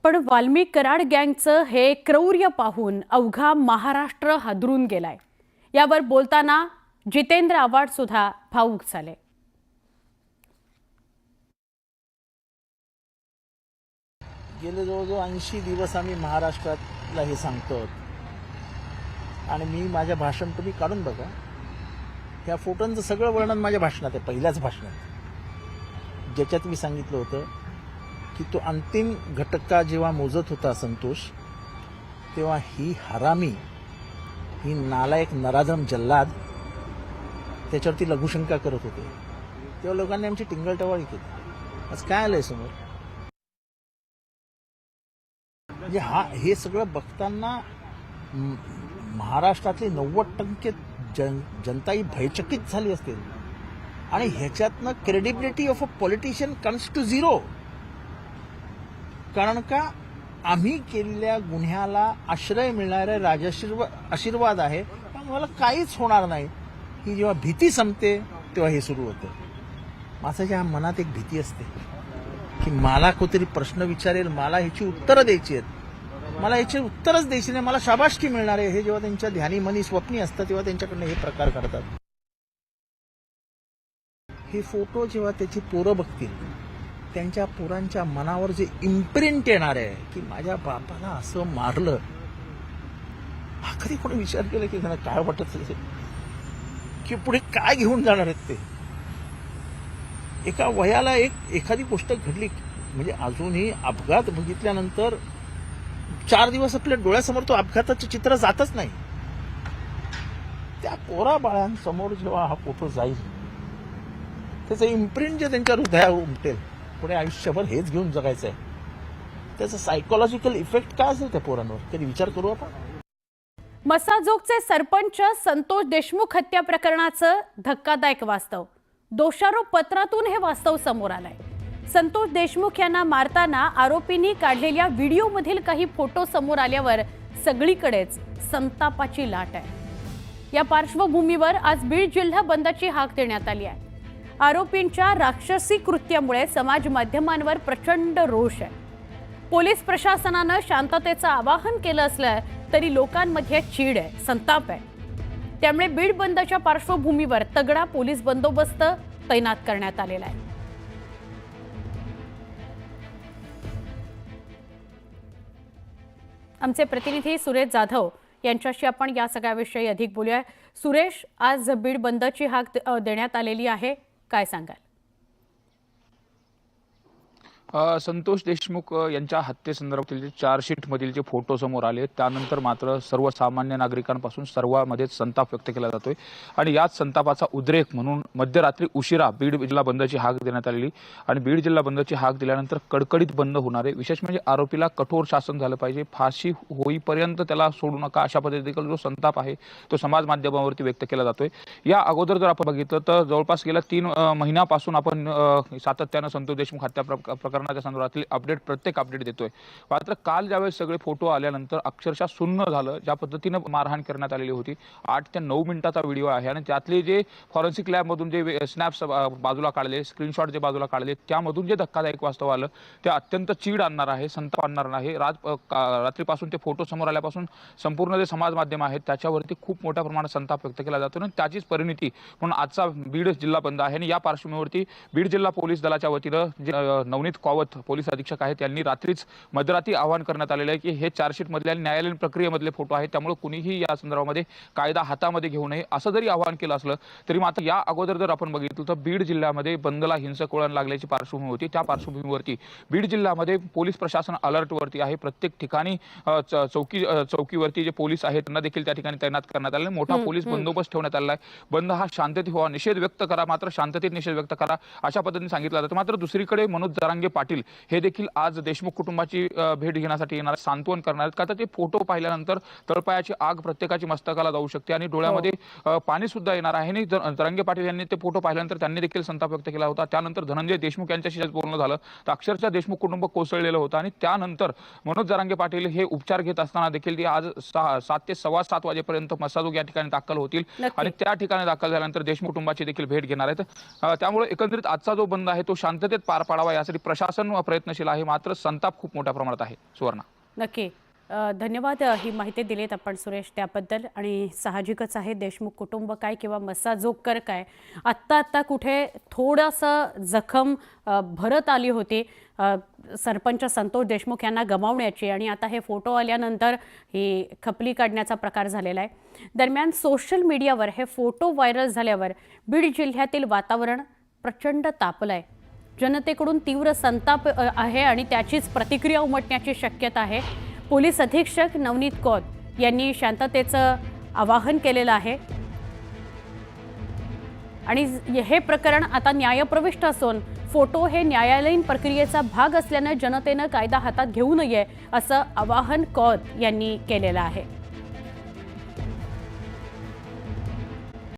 पण वाल्मिक कराड गँगचं हे क्रौर्य पाहून अवघा महाराष्ट्र हादरून गेलाय। यावर बोलताना जितेंद्र आव्हाड सुद्धा भावुक झाले। गेले जवळजवळ 80 दिवस आम्ही महाराष्ट्रातला हे सांगतो आणि मी माझ्या भाषण तुम्ही काढून बघा। ह्या फोटोंचं सगळं वर्णन माझ्या भाषणात आहे, पहिल्याच भाषणात, ज्याच्यात मी सांगितलं होतं की तो अंतिम घटका जेव्हा मोजत होता संतोष, तेव्हा ही हरामी, ही नालायक नराधम जल्लाद त्याच्यावरती लघुशंका करत होते। तेव्हा लोकांनी आमची टिंगलटवाळी केली। आज काय आलंय समोर? म्हणजे हे सगळं बघताना महाराष्ट्रातली 90% जनता ही भयचकित झाली असते आणि ह्याच्यातनं credibility of a politician comes to zero. कारण का आम्ही केलेल्या गुन्ह्याला आश्रय मिळणारे आशीर्वाद आहे, त्यामुळे मला काहीच होणार नाही ही जेव्हा भीती संपते तेव्हा हे सुरू होतं। माझ्या मनात एक भीती असते की मला कोणतरी प्रश्न विचारेल, मला ह्याची उत्तरं द्यायची आहेत, मला याची उत्तरच द्यायची नाही, मला शाबासकी मिळणार आहे, हे जेव्हा त्यांच्या ध्यानी मनी स्वप्नी असतं तेव्हा त्यांच्याकडनं हे प्रकार घडतात। हे फोटो जेव्हा त्याची पोरं बघतील, त्यांच्या पोरांच्या मनावर जे इम्प्रिंट येणार आहे की माझ्या बापाला असं मारलं, हा कधी कोणी विचार केला की त्यांना काय वाटत असेल की पुढे काय घेऊन जाणार आहेत ते? एका वयाला एखादी गोष्ट घडली म्हणजे अजूनही अपघात बघितल्यानंतर 4 दिवस आपल्या डोळ्यासमोर तो अपघाताचं चित्र जातच नाही। त्या पोरा बाळांसमोर जेव्हा हा फोटो जाईल, त्याचं इम्प्रिंट जे त्यांच्या हृदयावर उमटेल, पुढे आयुष्यभर हेच घेऊन जगायचं आहे, त्याचा सायकोलॉजिकल इफेक्ट काय असेल त्या पोरांवर, कधी विचार करू आपण? मसाजोगचे सरपंच संतोष देशमुख हत्या प्रकरणाचं धक्कादायक वास्तव, दोषारोप पत्रातून हे वास्तव समोर आलंय। संतोष देशमुख यांना मारताना आरोपींनी काढलेल्या व्हिडिओमधील काही फोटो समोर आल्यावर सगळीकडेच संतापाची लाट आहे। या पार्श्वभूमीवर आज बीड जिल्हा बंदची हाक देण्यात आली आहे। आरोपींच्या राक्षसी कृत्यामुळे समाज माध्यमांवर प्रचंड रोष आहे। पोलीस प्रशासनानं शांततेचं आवाहन केलं असलं तरी लोकांमध्ये चीड आहे, संताप आहे। त्यामुळे बीड बंदच्या पार्श्वभूमीवर तगडा पोलीस बंदोबस्त तैनात करण्यात आलेला आहे। आमचे प्रतिनिधी सुरेश जाधव यांच्याशी आपण या सगळ्याविषयी अधिक बोलूया। सुरेश, आज बीड बंदची हाक देण्यात आलेली आहे, काय सांगाल? संतोष देशमुख यांच्या हत्येसंदर्भातील जे चार्जशीट मधील जे फोटो समोर आले, त्यानंतर मात्र सर्वसामान्य नागरिकांपासून सर्वांमध्ये संताप व्यक्त केला जातोय आणि याच संतापाचा उद्रेक म्हणून मध्यरात्री उशिरा बीड जिल्हा बंदची हाक देण्यात आलेली आणि बीड जिल्हा बंदची हाक दिल्यानंतर कडकडीत बंद होणार आहे। विशेष म्हणजे आरोपीला कठोर शासन झालं पाहिजे, फाशी होईपर्यंत त्याला सोडू नका, अशा पद्धतीने जो संताप आहे तो समाज माध्यमावरती व्यक्त केला जातोय। या अगोदर जर आपण बघितलं तर जवळपास गेल्या 3 महिन्यापासून आपण सातत्यानं संतोष देशमुख हत्या प्रकरणाच्या संदर्भातील प्रत्येक अपडेट देतोय। मात्र काल ज्यावेळेस सगळे फोटो आल्यानंतर अक्षरशः सुन्न झालं, ज्या पद्धतीने मारहाण करण्यात आलेली होती। 8 ते 9 मिनिटाचा व्हिडिओ आहे आणि त्यातले जे फॉरेन्सिक लॅब मधून जे स्नॅप्स बाजूला काढले, स्क्रीनशॉट जे बाजूला काढले, त्यामधून जे धक्कादायक वास्तव आलं ते अत्यंत चीड आणणार आहे, संताप आणणार आहे। रात्रीपासून ते फोटो समोर आल्यापासून संपूर्ण जे समाज माध्यम आहेत त्याच्यावरती खूप मोठ्या प्रमाणात संताप व्यक्त केला जातो आणि त्याचीच परिणती म्हणून आजचा बीड जिल्हा बंद आहे। आणि या पार्श्वभूमीवरती बीड जिल्हा पोलीस दलाच्या वतीनं जे नवनीत कावत पोलीस अधीक्षक आहेत त्यांनी रात्रीच मध्यरात्री आवाहन करण्यात आलेलं आहे की हे चार्जशीट मधले न्यायालयीन प्रक्रियेमधले फोटो आहेत, त्यामुळे कुणीही या संदर्भामध्ये कायदा हातामध्ये घेऊ नये असं जरी आवाहन केलं असलं तरी मात्र या अगोदर जर आपण बघितलं तर बीड जिल्ह्यामध्ये बंदला हिंसक वळण लागल्याची पार्श्वभूमी होती। त्या पार्श्वभूमीवरती बीड जिल्ह्यामध्ये पोलीस प्रशासन अलर्टवरती आहे। प्रत्येक ठिकाणी चौकीवरती जे पोलीस आहेत त्यांना देखील त्या ठिकाणी तैनात करण्यात आले, मोठा पोलीस बंदोबस्त ठेवण्यात आला आहे। बंद हा शांततेत व्हावा, निषेध व्यक्त करा, मात्र शांततेत निषेध व्यक्त करा अशा पद्धतीने सांगितलं जातं। मात्र दुसरीकडे मनोज जरांगे पाटील हे देखील आज देशमुख कुटुंबाची भेट घेण्यासाठी येणार, सांत्वन करणार आहेत। का तर ते फोटो पाहिल्यानंतर तळपायाची आग प्रत्येकाची मस्तकाला जाऊ शकते आणि डोळ्यामध्ये पाणी सुद्धा येणार आहे। आणि जरांगे पाटील यांनी ते फोटो पाहिल्यानंतर त्यांनी देखील संताप व्यक्त केला होता। त्यानंतर धनंजय देशमुख यांच्याशी बोलणं झालं तर अक्षरशः देशमुख कुटुंब कोसळलेलं होतं आणि त्यानंतर मनोज जरांगे पाटील हे उपचार घेत असताना देखील ते आज 7 ते 7:15 वाजेपर्यंत मसाजोग या ठिकाणी दाखल होतील आणि त्या ठिकाणी दाखल झाल्यानंतर देशमुख कुटुंबाची देखील भेट घेणार आहेत। त्यामुळे एकंदरीत आजचा जो बंद आहे तो शांततेत पार पाडावा यासाठी प्रशासन प्रशासन प्रयत्नशील आहे, मात्र संताप खूप मोठ्या प्रमाणात आहे. सुवर्णा. नक्की. धन्यवाद ही माहिती दिलीत आपण सुरेश त्याबद्दल. आणि साहजिकच आहे, देशमुख कुटुंब काय किंवा मस्साजोगकर काय, आत्ता कुठे थोडंसं जखम भरत आली होती सरपंच संतोष देशमुख यांना गमावण्याची, आणि आता हे फोटो आल्यानंतर ही खपली काढण्याचा प्रकार झालेला आहे. दरम्यान सोशल मीडियावर हे फोटो व्हायरल झाल्यावर बीड जिल्ह्यातील वातावरण प्रचंड तापलं आहे. जनतेकडून तीव्र संताप आहे आणि त्याचीच प्रतिक्रिया उमटण्याची शक्यता आहे. पोलीस अधीक्षक नवनीत कौर यांनी शांततेचं आवाहन केलेलं आहे आणि हे प्रकरण आता न्यायप्रविष्ट असून फोटो हे न्यायालयीन प्रक्रियेचा भाग असल्यानं जनतेनं कायदा हातात घेऊ नये असं आवाहन कौर यांनी केलेलं आहे.